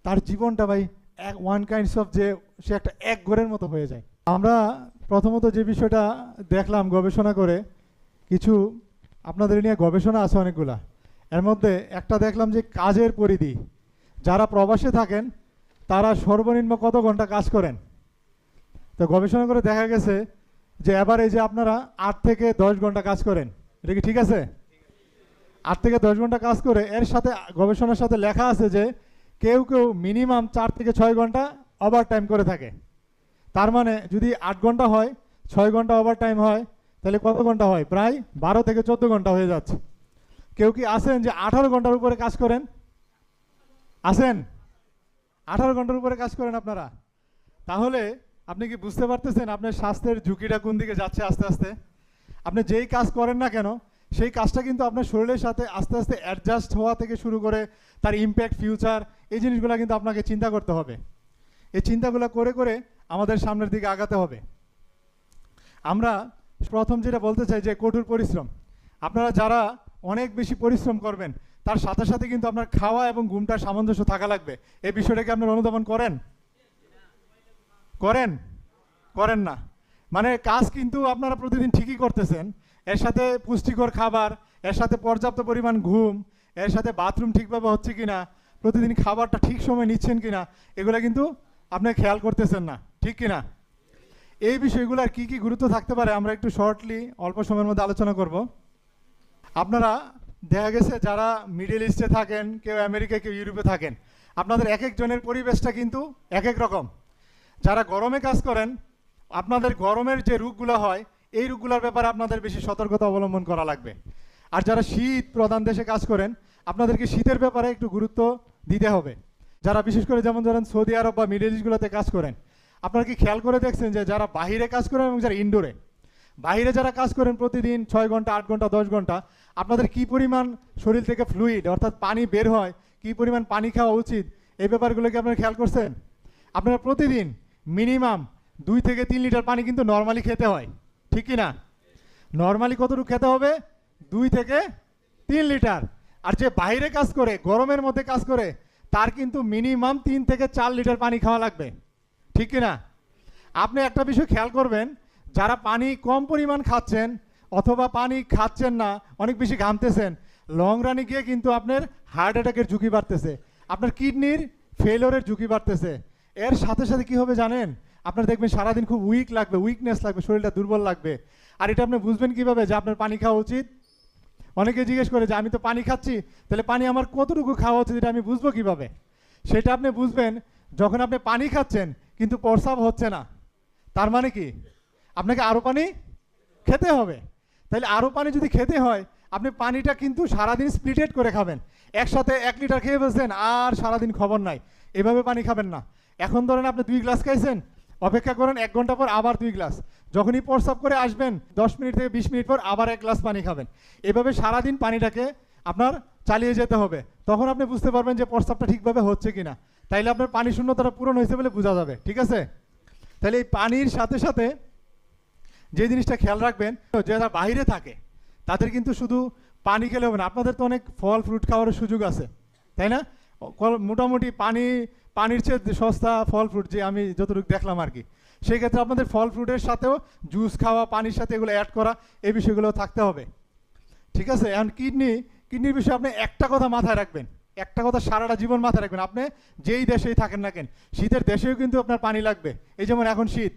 তার জীবনটা ভাই ওয়ান কাইন্ডস অফ যে সে একটা এক ঘরের মতো হয়ে যায়। আমরা প্রথমত যে বিষয়টা দেখলাম গবেষণা করে, কিছু আপনাদের নিয়ে গবেষণা আছে অনেকগুলা, এর মধ্যে একটা দেখলাম যে কাজের পরিধি, যারা প্রবাসে থাকেন তারা সর্বনিম্ন কত ঘন্টা কাজ করেন। তো গবেষণা করে দেখা গেছে যে এভারেজে আপনারা 8 থেকে 10 ঘন্টা কাজ করেন। এটা কি ঠিক আছে? 8 থেকে 10 ঘন্টা কাজ করে, এর সাথে গবেষণার সাথে লেখা আছে যে কেউ কেউ মিনিমাম 4 থেকে 6 ঘন্টা ওভার টাইম করে থাকে। তার মানে যদি 8 ঘন্টা হয়, 6 ঘন্টা ওভার টাইম হয়, তাহলে কত ঘন্টা হয়? প্রায় 12 থেকে 14 ঘন্টা হয়ে যাচ্ছে। কেউ কি আছেন যে 18 ঘন্টার উপরে কাজ করেন? আছেন? 18 ঘন্টার উপরে কাজ করেন আপনারা? তাহলে আপনি কি বুঝতে পারতেছেন আপনার স্বাস্থ্যের ঝুঁকিটা কোন দিকে যাচ্ছে আস্তে আস্তে? আপনি যেই কাজ করেন না কেন, সেই কাজটা কিন্তু আপনার শরীরের সাথে আস্তে আস্তে অ্যাডজাস্ট হওয়া থেকে শুরু করে তার ইম্প্যাক্ট, ফিউচার, এই জিনিসগুলো কিন্তু আপনাকে চিন্তা করতে হবে। এই চিন্তাগুলো করে করে আমাদের সামনের দিকে আগাতে হবে। আমরা প্রথম যেটা বলতে চাই যে কঠোর পরিশ্রম। আপনারা যারা অনেক বেশি পরিশ্রম করবেন, তার সাথে সাথে কিন্তু আপনার খাওয়া এবং ঘুমটার সামঞ্জস্য থাকা লাগবে। এই বিষয়টাকে আপনারা অনুধাবন করেন? করেন? করেন না। মানে কাজ কিন্তু আপনারা প্রতিদিন ঠিকই করতেছেন, এর সাথে পুষ্টিকর খাবার, এর সাথে পর্যাপ্ত পরিমাণ ঘুম, এর সাথে বাথরুম ঠিকভাবে হচ্ছে কিনা, প্রতিদিন খাবারটা ঠিক সময় নিচ্ছেন কিনা, এগুলো কিন্তু আপনি খেয়াল করতেছেন না, ঠিক কিনা? এই বিষয়গুলোর কি কি গুরুত্ব থাকতে পারে আমরা একটু শর্টলি অল্প সময়ের মধ্যে আলোচনা করব। আপনারা দেখা গেছে যারা মিডল ইস্টে থাকেন, কেউ আমেরিকা, কেউ ইউরোপে থাকেন, আপনাদের এক একজনের পরিবেশটা কিন্তু এক এক রকম। যারা গরমে কাজ করেন, আপনাদের গরমের যে রোগগুলো হয়, এই রোগগুলোর ব্যাপারে আপনাদের বেশি সতর্কতা অবলম্বন করা লাগবে। আর যারা শীত প্রধান দেশে কাজ করেন, আপনাদেরকে শীতের ব্যাপারে একটু গুরুত্ব দিতে হবে। যারা বিশেষ করে যেমন ধরেন সৌদি আরব বা মিডল ইস্টগুলোতে কাজ করেন, আপনারা কি খেয়াল করে দেখছেন যে যারা বাহিরে কাজ করেন এবং যারা ইনডোরে, বাইরে যারা কাজ করেন প্রতিদিন 6 ঘন্টা, 8 ঘন্টা, 10 ঘন্টা, আপনাদের কি পরিমাণ শরীর থেকে ফ্লুইড অর্থাৎ পানি বের হয়, কি পরিমাণ পানি খাওয়া উচিত, এই ব্যাপারগুলো কি আপনারা খেয়াল করছেন? আপনারা প্রতিদিন মিনিমাম 2 থেকে 3 লিটার পানি কিন্তু নর্মালি খেতে হয়, ঠিক কি না? নর্মালি কতটুকু খেতে হবে? 2 থেকে 3 লিটার। আর যে বাইরে কাজ করে, গরমের মধ্যে কাজ করে, তার কিন্তু মিনিমাম 3 থেকে 4 লিটার পানি খাওয়া লাগবে, ঠিক কি না? আপনি একটা বিষয় খেয়াল করবেন, যারা পানি কম পরিমাণ খাচ্ছেন অথবা পানি খাচ্ছেন না, অনেক বেশি ঘামতেছেন, লং রানে গিয়ে কিন্তু আপনার হার্ট অ্যাটাকের ঝুঁকি বাড়তেছে, আপনার কিডনির ফেলিওরের ঝুঁকি বাড়তেছে। এর সাথে সাথে কি হবে জানেন? আপনার দেখবেন সারাদিন খুব উইকনেস লাগবে, শরীরটা দুর্বল লাগবে। আর এটা আপনি বুঝবেন কিভাবে যে আপনার পানি খাওয়া উচিত? অনেকে জিজ্ঞেস করে যে আমি তো পানি খাচ্ছি, তাহলে পানি আমার কতটুকু খাওয়া উচিত, এটা আমি বুঝবো কিভাবে? সেটা আপনি বুঝবেন যখন আপনি পানি খাচ্ছেন কিন্তু প্রস্রাব হচ্ছে না। তার মানে কি? আপনাকে আরও পানি খেতে হবে। তাহলে আরও পানি যদি খেতে হয়, আপনি পানিটা কিন্তু সারাদিন স্প্লিটেড করে খাবেন। একসাথে 1 লিটার খেয়ে বসছেন আর সারাদিন খবর নাই, এভাবে পানি খাবেন না। এখন ধরেন আপনি 2 গ্লাস খাইছেন, অপেক্ষা করেন 1 ঘন্টা পর আবার 2 গ্লাস, যখনই প্রস্রাব করে আসবেন 10 মিনিট থেকে 20 মিনিট পর আবার 1 গ্লাস পানি খাবেন। এভাবে সারাদিন পানিটাকে আপনার চালিয়ে যেতে হবে। তখন আপনি বুঝতে পারবেন যে প্রস্রাবটা ঠিকভাবে হচ্ছে কিনা, তাইলে আপনার পানি শূন্যতাটা পূরণ হয়েছে বলে বোঝা যাবে, ঠিক আছে? তাহলে এই পানির সাথে সাথে যে জিনিসটা খেয়াল রাখবেন, যারা বাইরে থাকে তাদের কিন্তু শুধু পানি খেলে হবে না, আপনাদের তো অনেক ফল ফ্রুট খাওয়ার সুযোগ আছে, তাই না? মোটামুটি পানির চেয়ে সস্তা ফল ফ্রুট, যে আমি যতটুকু দেখলাম আর কি। সেই ক্ষেত্রে আপনাদের ফল ফ্রুটের সাথেও জুস খাওয়া, পানির সাথে এগুলো অ্যাড করা, এই বিষয়গুলো থাকতে হবে, ঠিক আছে? এখন কিডনির বিষয়ে আপনি একটা কথা মাথায় রাখবেন, একটা কথা সারাটা জীবন মাথায় রাখবেন, আপনি যেই দেশেই থাকেন না কেন, শীতের দেশেও কিন্তু আপনার পানি লাগবে। এই যেমন এখন শীত,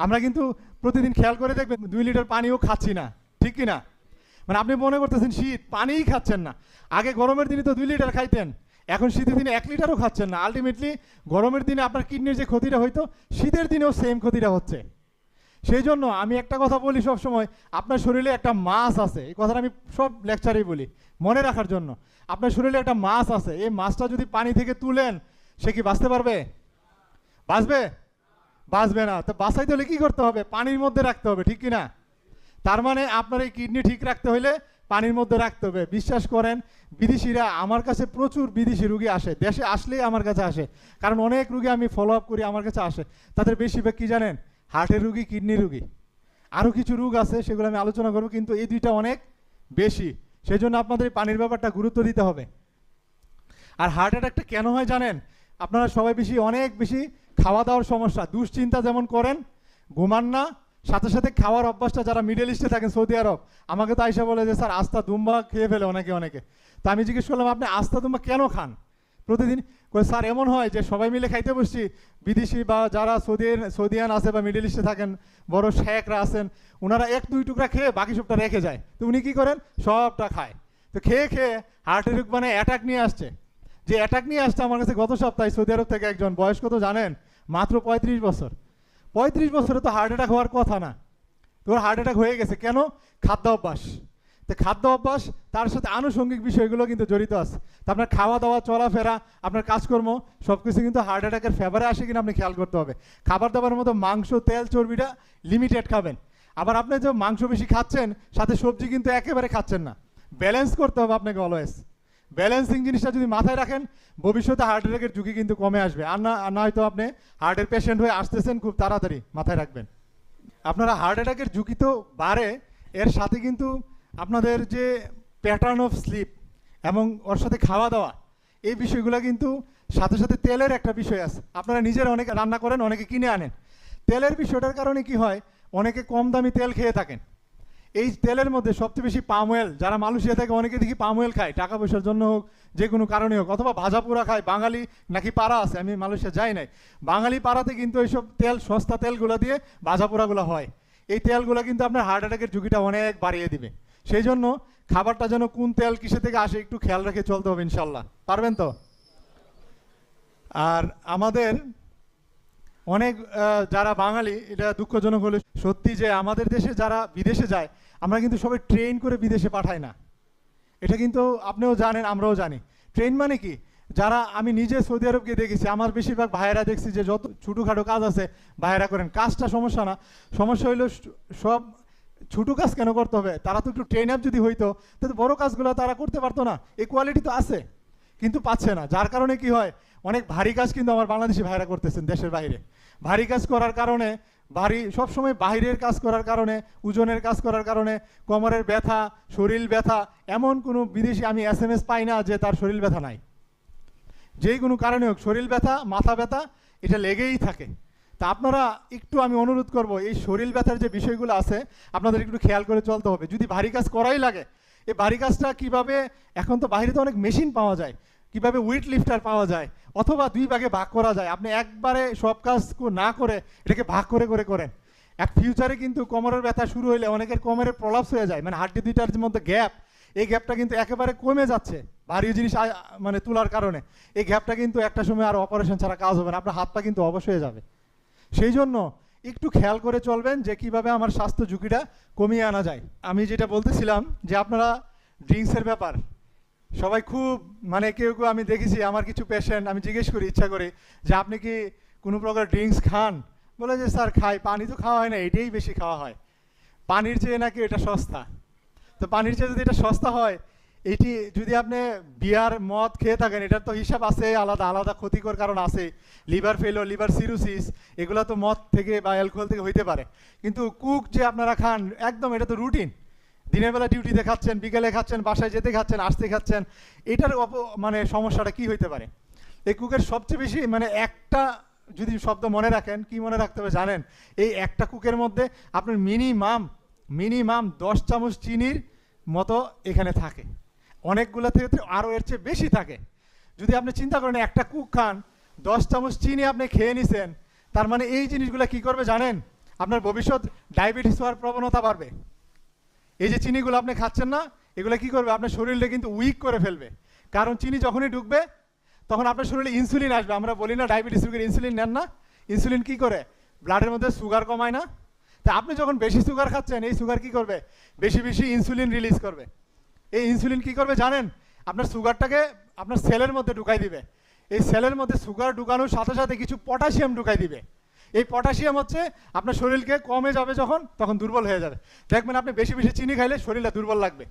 আমরা কিন্তু প্রতিদিন খেয়াল করে দেখবেন 2 লিটার পানিও খাচ্ছি না, ঠিক কি না? মানে আপনি মনে করতেছেন শীত, পানিই খাচ্ছেন না। আগে গরমের দিনে তো 2 লিটার খাইতেন, এখন শীতের দিনে 1 লিটারও খাচ্ছেন না। আলটিমেটলি গরমের দিনে আপনার কিডনির যে ক্ষতিটা হইতো, শীতের দিনেও সেম ক্ষতিটা হচ্ছে। সেই জন্য আমি একটা কথা বলি সব সময়, আপনার শরীরে একটা মাছ আছে, এই কথাটা আমি সব লেকচারেই বলি মনে রাখার জন্য। আপনার শরীরে একটা মাছ আছে, এই মাছটা যদি পানি থেকে তুলেন, সে কি বাঁচতে পারবে? বাঁচবে? বাঁচবে না। তো বাঁচাইতে হলে কি করতে হবে? পানির মধ্যে রাখতে হবে, ঠিক কিনা? তার মানে আপনার এই কিডনি ঠিক রাখতে হলে পানির মধ্যে রাখতে হবে। বিশ্বাস করেন, বিদেশিরা, আমার কাছে প্রচুর বিদেশি রুগী আসে, দেশে আসলেই আমার কাছে আসে, কারণ অনেক রুগী আমি ফলো আপ করি, আমার কাছে আসে। তাদের বেশিরভাগ কি জানেন? হার্টের রুগী, কিডনি রুগী, আরও কিছু রোগ আছে, সেগুলো আমি আলোচনা করবো, কিন্তু এই দুইটা অনেক বেশি। সেই জন্য আপনাদের পানির ব্যাপারটা গুরুত্ব দিতে হবে। আর হার্ট অ্যাটাকটা কেন হয় জানেন? আপনারা সবাই অনেক বেশি খাওয়া দাওয়ার সমস্যা, দুশ্চিন্তা যেমন করেন, ঘুমান না, সাথে সাথে খাওয়ার অভ্যাসটা যারা মিডল ইস্টে থাকেন, সৌদি আরব, আমাকে তো আইসা বলে যে স্যার আস্তা দুম্বা খেয়ে ফেলে অনেকে। তো আমি জিজ্ঞেস করলাম আপনি আস্তা দুম্বা কেন খান প্রতিদিন? স্যার এমন হয় যে সবাই মিলে খাইতে বসছি, বিদেশি বা যারা সৌদিয়ান আছে বা মিডল ইস্টে থাকেন, বড় শেখরা আছেন, ওনারা 1-2 টুকরা খেয়ে বাকি সবটা রেখে যায়। তো উনি কী করেন, সবটা খায়। তো খেয়ে হার্টের রোগ মানে অ্যাটাক নিয়ে আসছে। যে অ্যাটাক নিয়ে আসছে আমার কাছে গত সপ্তাহে সৌদি আরব থেকে একজন, বয়স কত জানেন? মাত্র 35 বছর। 35 বছরে তো হার্ট অ্যাটাক হওয়ার কথা না, তোর হার্ট অ্যাটাক হয়ে গেছে কেন? খাদ্য অভ্যাস। তো খাদ্য অভ্যাস তার সাথে আনুষঙ্গিক বিষয়গুলো কিন্তু জড়িত আছে। তো আপনার খাওয়া দাওয়া, চলাফেরা, আপনার কাজকর্ম সব কিছু কিন্তু হার্ট অ্যাটাকের ফেভারে আসে কিনা আপনি খেয়াল করতে হবে। খাবার দাবারের মতো মাংস, তেল, চর্বিটা লিমিটেড খাবেন। আবার আপনি যে মাংস বেশি খাচ্ছেন, সাথে সবজি কিন্তু একেবারে খাচ্ছেন না। ব্যালেন্স করতে হবে আপনাকে অলওয়েজ। ব্যালেন্সিং জিনিসটা যদি মাথায় রাখেন, ভবিষ্যতে হার্ট অ্যাটাকের ঝুঁকি কিন্তু কমে আসবে। আর না হয়তো আপনি হার্টের পেশেন্ট হয়ে আসতেছেন খুব তাড়াতাড়ি, মাথায় রাখবেন। আপনারা হার্ট অ্যাটাকের ঝুঁকি তো বাড়ে, এর সাথে কিন্তু আপনাদের যে প্যাটার্ন অফ স্লিপ এবং ওর সাথে খাওয়া দাওয়া, এই বিষয়গুলো কিন্তু সাথে তেলের একটা বিষয় আছে। আপনারা নিজেরা অনেকে রান্না করেন, অনেকে কিনে আনেন। তেলের বিষয়টার কারণে কি হয়, অনেকে কম দামি তেল খেয়ে থাকেন। এই তেলের মধ্যে সবচেয়ে বেশি পাম অয়েল, যারা মালয়েশিয়া থেকে অনেকে দেখি পাম অয়েল খায়, টাকা পয়সার জন্য হোক, যে কোনো কারণে হোক, অথবা ভাজা পোড়া খায়। বাঙালি নাকি পাড়া আছে, আমি মালয়েশিয়া যাই নাই, বাঙালি পাড়াতে কিন্তু এইসব তেল, সস্তা তেলগুলো দিয়ে ভাজা পোড়াগুলো হয়। এই তেলগুলো কিন্তু আপনার হার্ট অ্যাটাকের ঝুঁকিটা অনেক বাড়িয়ে দিবে। সেই জন্য খাবারটা যেন কোন তেল কিসে থেকে আসে একটু খেয়াল রেখে চলতে হবে, ইনশাল্লাহ। পারবেন তো? আর আমাদের অনেক যারা বাঙালি, এটা দুঃখজনক হলে সত্যি, যে আমাদের দেশে যারা বিদেশে যায়, আমরা কিন্তু সবাই ট্রেন করে বিদেশে পাঠাই না। এটা কিন্তু আপনিও জানেন, আমরাও জানি। ট্রেন মানে কি, যারা, আমি নিজে সৌদি আরব গিয়ে দেখেছি, আমার বেশিরভাগ ভাইয়েরা দেখছি যে যত ছোটোখাটো কাজ আছে ভাইয়েরা করেন। কাজটা সমস্যা না, সমস্যা হইলো সব ছোটো কাজ কেন করতে হবে? তারা তো একটু ট্রেন আপ যদি হইতো, তাহলে বড় কাজগুলো তারা করতে পারতো না। এই কোয়ালিটি তো আছে, কিন্তু পাচ্ছে না। যার কারণে কি হয়, অনেক ভারী কাজ কিন্তু আমার বাংলাদেশি ভাইরা করতেছেন দেশের বাইরে। ভারী কাজ করার কারণে, সবসময় বাইরের কাজ করার কারণে, ওজনের কাজ করার কারণে কোমরের ব্যথা, শরীর ব্যথা, এমন কোনো বিদেশি আমি SMS পাই না যে তার শরীর ব্যথা নাই। যেই কোনো কারণে হোক, শরীর ব্যথা, মাথা ব্যথা, এটা লেগেই থাকে। তা আপনারা একটু, আমি অনুরোধ করব, এই শরীর ব্যথার যে বিষয়গুলো আছে আপনাদের একটু খেয়াল করে চলতে হবে। যদি ভারী কাজ করাই লাগে, এই ভারী কাজটা কিভাবে, এখন তো বাইরে তো অনেক মেশিন পাওয়া যায়, কিভাবে ওয়েট লিফটার পাওয়া যায়, অথবা 2 ভাগে ভাগ করা যায়। আপনি একবারে সব কাজ না করে এটাকে ভাগ করে করেন। এক ফিউচারে কিন্তু কোমরের ব্যথা শুরু হইলে অনেকের কোমরের প্রলাপস হয়ে যায়, মানে হাড্ডি দুইটার মধ্যে গ্যাপ, এই গ্যাপটা কিন্তু একেবারে কমে যাচ্ছে ভারী জিনিস মানে তোলার কারণে। এই গ্যাপটা কিন্তু একটা সময় আর অপারেশন ছাড়া কাজ হবে না, আপনার হাত পা কিন্তু অবশ্যই হয়ে যাবে। সেই জন্য একটু খেয়াল করে চলবেন যে কিভাবে আমার স্বাস্থ্য ঝুঁকিটা কমিয়ে আনা যায়। আমি যেটা বলতেছিলাম যে আপনারা ড্রিঙ্কসের ব্যাপার, সবাই খুব, মানে কেউ আমি দেখেছি, আমার কিছু পেশেন্ট, আমি জিজ্ঞেস করি ইচ্ছা করে যে আপনি কি কোনো প্রকার ড্রিঙ্কস খান? বলে যে স্যার খাই। পানি তো খাওয়া হয় না, এটাই বেশি খাওয়া হয়। পানির চেয়ে নাকি এটা সস্তা। তো পানির চেয়ে যদি এটা সস্তা হয়, এটি যদি আপনি বিয়ার, মদ খেয়ে থাকেন, এটার তো হিসাব আছে, আলাদা ক্ষতিকর কারণ আছে। লিভার ফেলো, লিভার সিরোসিস, এগুলো তো মদ থেকে বা অ্যালকোহল থেকে হইতে পারে। কিন্তু কুক যে আপনারা খান, একদম এটা তো রুটিন। দিনের বেলা ডিউটিতে খাচ্ছেন, বিকেলে খাচ্ছেন, বাসায় যেতে খাচ্ছেন, আসতে খাচ্ছেন, এটার মানে সমস্যাটা কি হইতে পারে? এই কুকের সবচেয়ে বেশি, মানে একটা যদি শব্দ মনে রাখেন, কি মনে রাখতে হবে জানেন? এই একটা কুকের মধ্যে আপনার মিনিমাম 10 চামচ চিনির মতো এখানে থাকে। অনেকগুলো থেকে আরও এর চেয়ে বেশি থাকে। যদি আপনি চিন্তা করেন একটা কুক খান, 10 চামচ চিনি আপনি খেয়ে নিছেন, তার মানে এই জিনিসগুলো কি করবে জানেন? আপনার ভবিষ্যৎ ডায়াবেটিস হওয়ার প্রবণতা বাড়বে। এই যে চিনিগুলো আপনি খাচ্ছেন না, এগুলো কি করবে? আপনার শরীরটা কিন্তু উইক করে ফেলবে। কারণ চিনি যখনই ঢুকবে তখন আপনার শরীরে ইনসুলিন আসবে। আমরা বলি না ডায়াবেটিস রোগীর ইনসুলিন নেন না? ইনসুলিন কি করে? ব্লাডের মধ্যে সুগার কমায় না? তা আপনি যখন বেশি সুগার খাচ্ছেন, এই সুগার কি করবে? বেশি ইনসুলিন রিলিজ করবে। এই ইনসুলিন কি করবে জানেন? আপনার সুগারটাকে আপনার সেলের মধ্যে ঢুকাই দিবে। এই সেলের মধ্যে সুগার ঢুকানোর সাথে সাথে কিছু পটাশিয়াম ঢুকাই দিবে। এই পটাশিয়াম হচ্ছে আপনার শরীরকে কমে যাবে যখন, তখন দুর্বল হয়ে যাবে। দেখবেন আপনি বেশি চিনি খাইলে শরীরটা দুর্বল লাগবে।